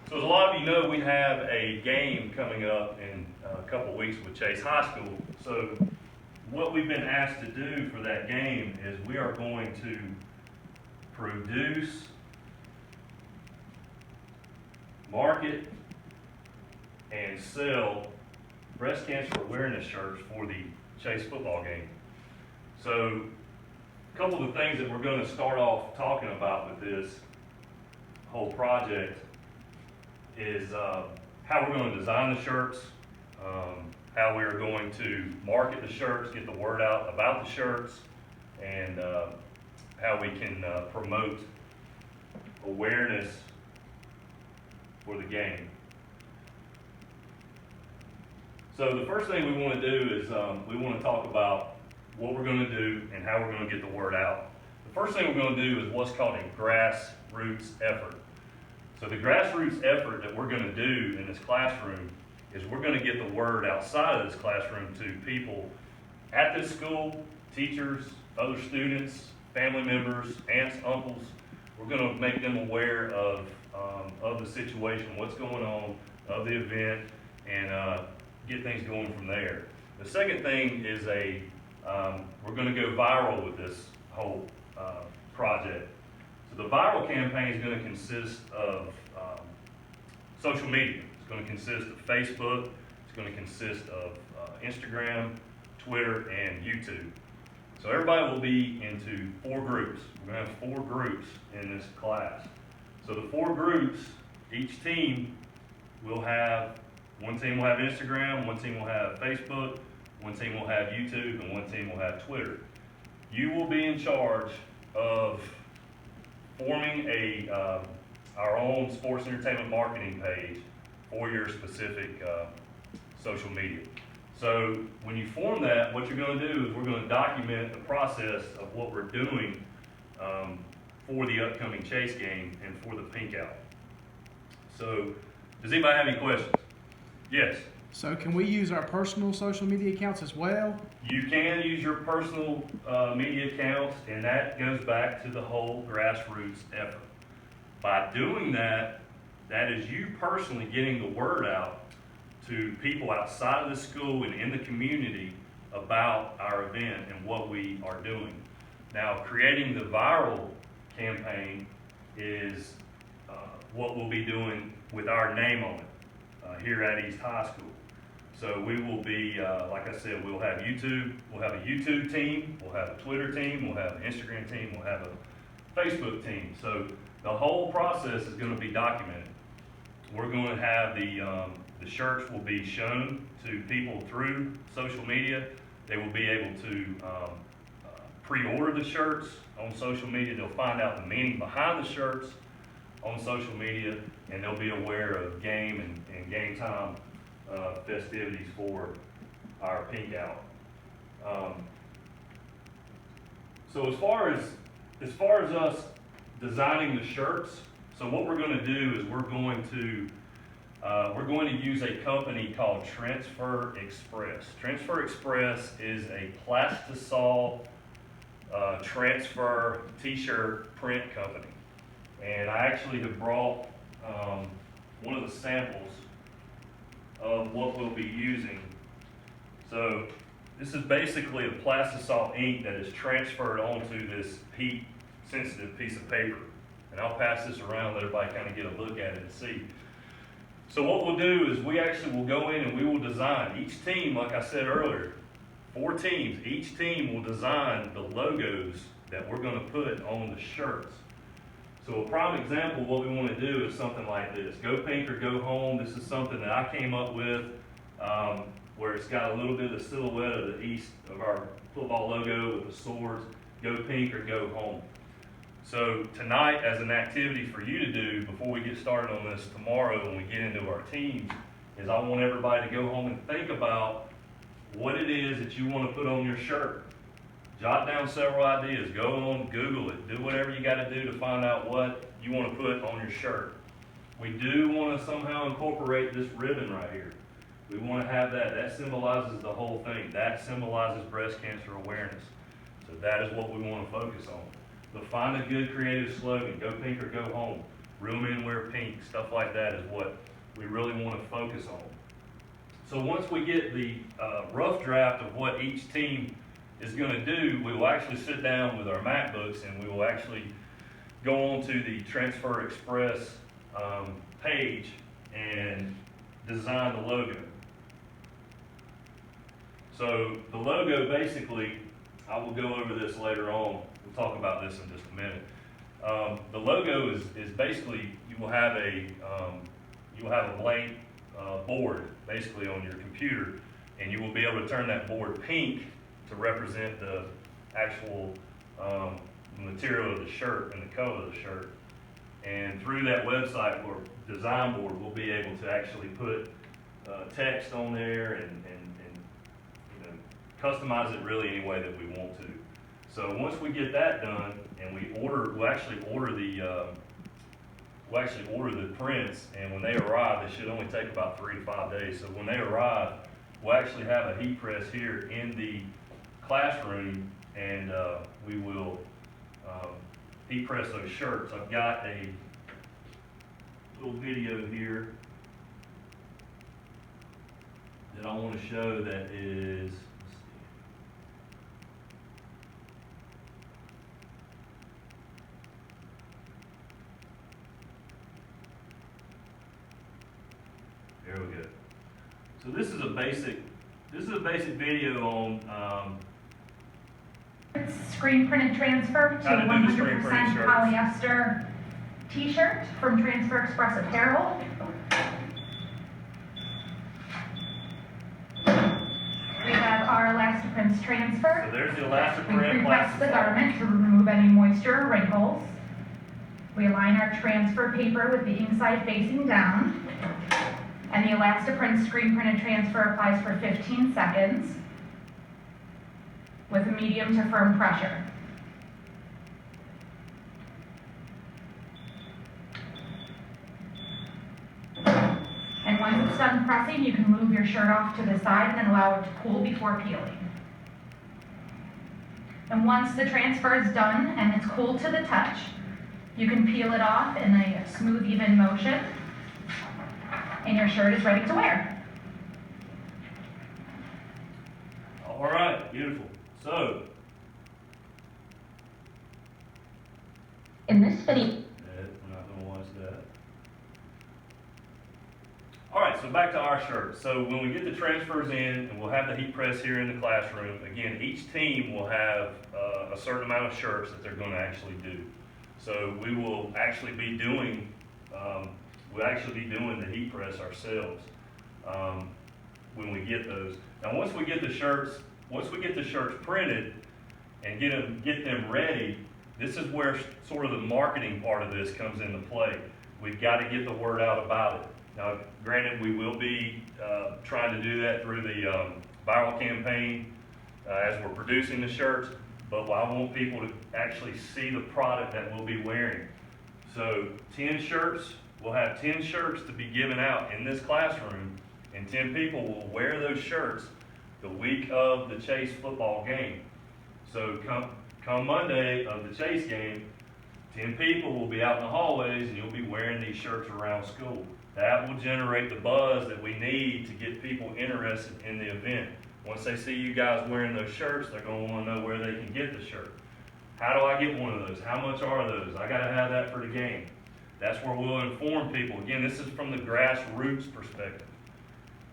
So as a lot of you know, we have a game coming up in a couple of weeks with Chase High School. So what we've been asked to do for that game is we are going to produce, market, and sell breast cancer awareness shirts for the Chase football game. So a couple of the things that we're going to start off talking about with this whole project is how we're going to design the shirts, how we are going to market the shirts, get the word out about the shirts, and how we can promote awareness for the game. So the first thing we want to do is we want to talk about what we're going to do and how we're going to get the word out. The first thing we're going to do is what's called a grassroots effort. So the grassroots effort that we're going to do in this classroom is we're going to get the word outside of this classroom to people at this school, teachers, other students, family members, aunts, uncles. We're going to make them aware of the situation, what's going on, of the event, and get things going from there. The second thing is we're going to go viral with this whole project. So the viral campaign is going to consist of social media. It's going to consist of Facebook. It's going to consist of Instagram, Twitter, and YouTube. So everybody will be into 4 groups. We're going to have 4 groups in this class. So the 4 groups, each team will have, one team will have Instagram, one team will have Facebook, one team will have YouTube, and one team will have Twitter. You will be in charge of forming our own sports entertainment marketing page for your specific social media. So when you form that, what you're going to do is we're going to document the process of what we're doing for the upcoming Chase game and for the Pink Out. So does anybody have any questions? Yes. So can we use our personal social media accounts as well? You can use your personal media accounts, and that goes back to the whole grassroots effort. By doing that, that is you personally getting the word out to people outside of the school and in the community about our event and what we are doing. Now, creating the viral campaign is what we'll be doing with our name on it here at East High School. So we will be, like I said, we'll have YouTube, we'll have a YouTube team, we'll have a Twitter team, we'll have an Instagram team, we'll have a Facebook team. So the whole process is going to be documented. We're going to have the shirts will be shown to people through social media. They will be able to pre-order the shirts on social media. They'll find out the meaning behind the shirts on social media, and they'll be aware of game and game time festivities for our Pink Out. So as far as us designing the shirts, so what we're going to do is we're going to use a company called Transfer Express. Transfer Express is a Plastisol transfer t-shirt print company, and I actually have brought one of the samples of what we'll be using. So this is basically a Plastisol ink that is transferred onto this heat-sensitive piece of paper. And I'll pass this around, let everybody kind of get a look at it and see. So what we'll do is we actually will go in and we will design. Each team, like I said earlier, 4 teams, each team will design the logos that we're going to put on the shirts. So a prime example of what we want to do is something like this. Go Pink or Go Home. This is something that I came up with where it's got a little bit of the silhouette of the east of our football logo with the swords. Go Pink or Go Home. So tonight, as an activity for you to do before we get started on this tomorrow when we get into our teams, is I want everybody to go home and think about what it is that you want to put on your shirt. Jot down several ideas. Go on, Google it. Do whatever you got to do to find out what you want to put on your shirt. We do want to somehow incorporate this ribbon right here. We want to have that. That symbolizes the whole thing. That symbolizes breast cancer awareness. So that is what we want to focus on. But find a good creative slogan. Go Pink or Go Home. real men wear pink, stuff like that is what we really want to focus on. So once we get the rough draft of what each team is going to do, we will actually sit down with our MacBooks and we will actually go on to the Transfer Express page and design the logo. So the logo, basically, I will go over this later on. We'll talk about this in just a minute. The logo is basically you will have a blank board basically on your computer, and you will be able to turn that board pink to represent the actual material of the shirt and the color of the shirt. And through that website or design board, we'll be able to actually put text on there and you know, customize it really any way that we want to. So once we get that done and we'll actually order the prints, and when they arrive, they should only take about 3 to 5 days. So when they arrive, we'll actually have a heat press here in the classroom, and we will heat press those shirts. I've got a little video here that I want to show that is, there we go. So this is a basic video on screen printed transfer to How to do the screen 100% printed shirts. polyester t-shirt from Transfer Express Apparel. We have our Elastiprints So transfer. there's the We Elastoprint pre-press the plastic. garment to remove any moisture or wrinkles. We align our transfer paper with the inside facing down. And the Elastoprint screen printed transfer applies for 15 seconds with a medium to firm pressure. And once it's done pressing, you can move your shirt off to the side and then allow it to cool before peeling. And once the transfer is done and it's cool to the touch, you can peel it off in a smooth, even motion, and your shirt is ready to wear. All right, beautiful. So, In this video, we're not going to watch that. All right, so back to our shirts. So when we get the transfers in, and we'll have the heat press here in the classroom, again, each team will have a certain amount of shirts that they're going to actually do. So we will actually be doing, the heat press ourselves when we get those. Now, once we get the shirts printed and get them ready, this is where sort of the marketing part of this comes into play. We've got to get the word out about it. Now, granted, we will be trying to do that through the viral campaign as we're producing the shirts, but I want people to actually see the product that we'll be wearing. So 10 shirts, we'll have 10 shirts to be given out in this classroom, and 10 people will wear those shirts the week of the Chase football game. So come Monday of the Chase game, 10 people will be out in the hallways and you'll be wearing these shirts around school. That will generate the buzz that we need to get people interested in the event. Once they see you guys wearing those shirts, they're going to want to know where they can get the shirt. How do I get one of those? How much are those? I got to have that for the game. That's where we'll inform people. Again, this is from the grassroots perspective.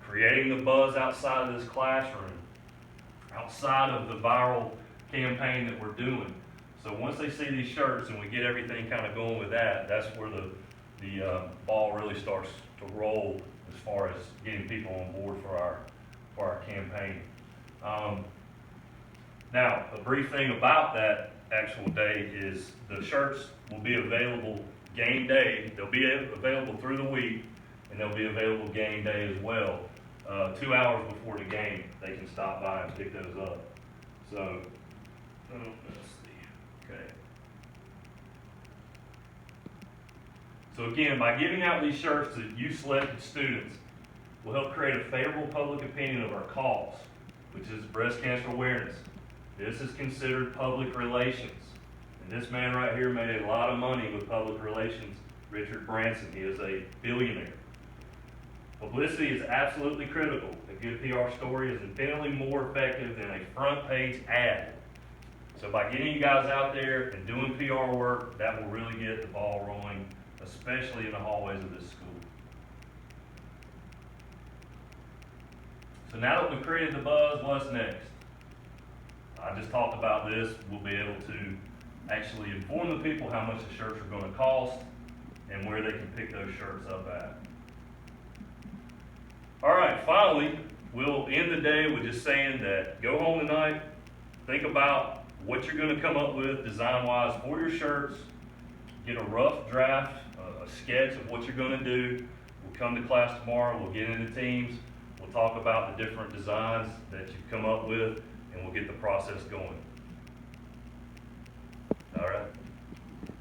Creating the buzz outside of this classroom, outside of the viral campaign that we're doing. So once they see these shirts and we get everything kind of going with that, that's where the ball really starts to roll as far as getting people on board for our campaign. Now, a brief thing about that actual day is the shirts will be available game day. They'll be available through the week, and they'll be available game day as well. 2 hours before the game, they can stop by and pick those up. So, let's see. Okay. So again, by giving out these shirts to you selected students, will help create a favorable public opinion of our cause, which is breast cancer awareness. This is considered public relations. And this man right here made a lot of money with public relations Richard Branson. He is a billionaire. Publicity is absolutely critical. A good PR story is infinitely more effective than a front page ad. So by getting you guys out there and doing PR work, that will really get the ball rolling, especially in the hallways of this school. So now that we've created the buzz, what's next? I just talked about this. We'll be able to actually inform the people how much the shirts are going to cost and where they can pick those shirts up at. All right, finally, we'll end the day with just saying that go home tonight, think about what you're going to come up with design-wise for your shirts, get a rough draft, a sketch of what you're going to do. We'll come to class tomorrow, we'll get into teams, we'll talk about the different designs that you've come up with, and we'll get the process going. All right.